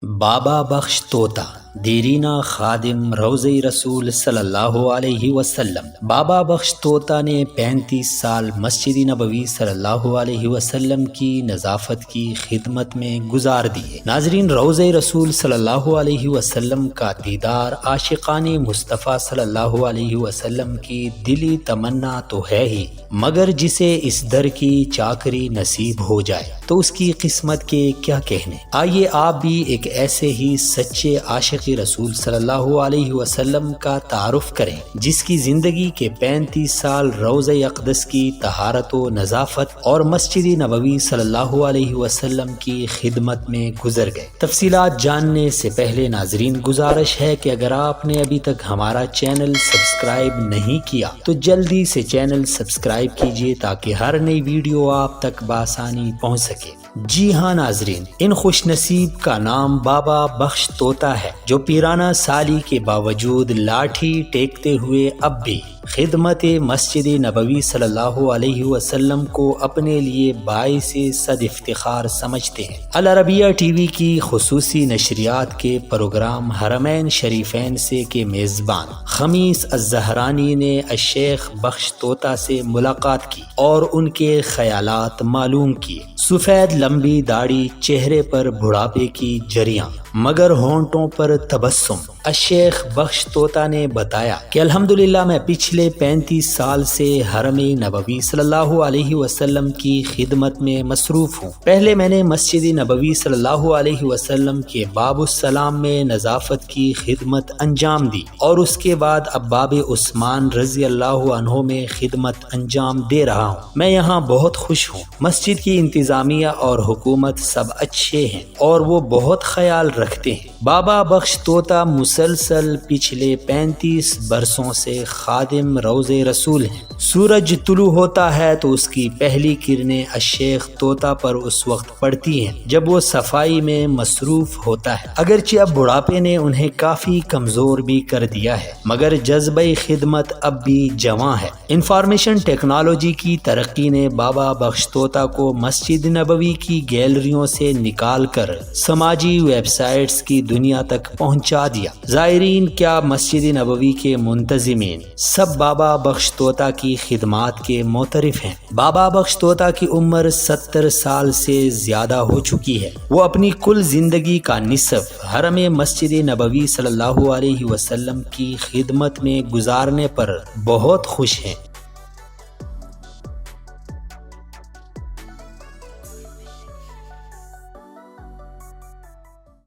بابا بخش طوطا دیرینہ خادم روضہ رسول صلی اللہ علیہ وسلم۔ بابا بخش طوطا نے 35 سال مسجد نبوی صلی اللہ علیہ وسلم کی نظافت کی خدمت میں گزار دیے۔ ناظرین، روضہ رسول صلی اللہ علیہ وسلم کا دیدار عاشقان مصطفیٰ صلی اللہ علیہ وسلم کی دلی تمنا تو ہے ہی، مگر جسے اس در کی چاکری نصیب ہو جائے تو اس کی قسمت کے کیا کہنے۔ آئیے آپ بھی ایک ایسے ہی سچے عاشق رسول صلی اللہ علیہ وسلم کا تعارف کریں جس کی زندگی کے 35 سال روضہ اقدس کی طہارت و نظافت اور مسجد نبوی صلی اللہ علیہ وسلم کی خدمت میں گزر گئے۔ تفصیلات جاننے سے پہلے ناظرین گزارش ہے کہ اگر آپ نے ابھی تک ہمارا چینل سبسکرائب نہیں کیا تو جلدی سے چینل سبسکرائب کیجیے تاکہ ہر نئی ویڈیو آپ تک بآسانی پہنچ سکے۔ جی ہاں ناظرین، ان خوش نصیب کا نام بابا بخش طوطا ہے جو پیرانہ سالی کے باوجود لاٹھی ٹیکتے ہوئے اب بھی خدمت مسجد نبوی صلی اللہ علیہ وسلم کو اپنے لیے باعث صد افتخار سمجھتے ہیں۔ العربیہ ٹی وی کی خصوصی نشریات کے پروگرام حرمین شریفین سے کے میزبان خمیس الزہرانی نے الشیخ بخش طوطا سے ملاقات کی اور ان کے خیالات معلوم کیے۔ سفید لمبی داڑھی، چہرے پر بڑھاپے کی جریاں مگر ہونٹوں پر تبسم۔ الشیخ بخش طوطا نے بتایا کہ الحمدللہ میں پچھلے 35 سال سے حرم نبوی صلی اللہ علیہ وسلم کی خدمت میں مصروف ہوں۔ پہلے میں نے مسجد نبوی صلی اللہ علیہ وسلم کے باب السلام میں نظافت کی خدمت انجام دی اور اس کے بعد اب باب عثمان رضی اللہ عنہ میں خدمت انجام دے رہا ہوں۔ میں یہاں بہت خوش ہوں۔ مسجد کی انتظامیہ اور حکومت سب اچھے ہیں اور وہ بہت خیال رکھتے ہیں۔ بابا بخش طوطا مسلسل پچھلے 35 برسوں سے خادم روضہ رسول ہیں۔ سورج طلوع ہوتا ہے تو اس کی پہلی کرنیں الشیخ طوطا پر اس وقت پڑتی ہیں جب وہ صفائی میں مصروف ہوتا ہے۔ اگرچہ اب بڑھاپے نے انہیں کافی کمزور بھی کر دیا ہے مگر جذبہ خدمت اب بھی جواں ہے۔ انفارمیشن ٹیکنالوجی کی ترقی نے بابا بخش طوطا کو مسجد نبوی کی گیلریوں سے نکال کر سماجی ویب سائٹس کی دنیا تک پہنچا دیا۔ زائرین، کیا مسجد نبوی کے منتظمین سب بابا بخش طوطا کی خدمات کے معترف ہیں؟ بابا بخش طوطا کی عمر 70 سال سے زیادہ ہو چکی ہے۔ وہ اپنی کل زندگی کا نصف حرم مسجد نبوی صلی اللہ علیہ وسلم کی خدمت میں گزارنے پر بہت خوش ہیں۔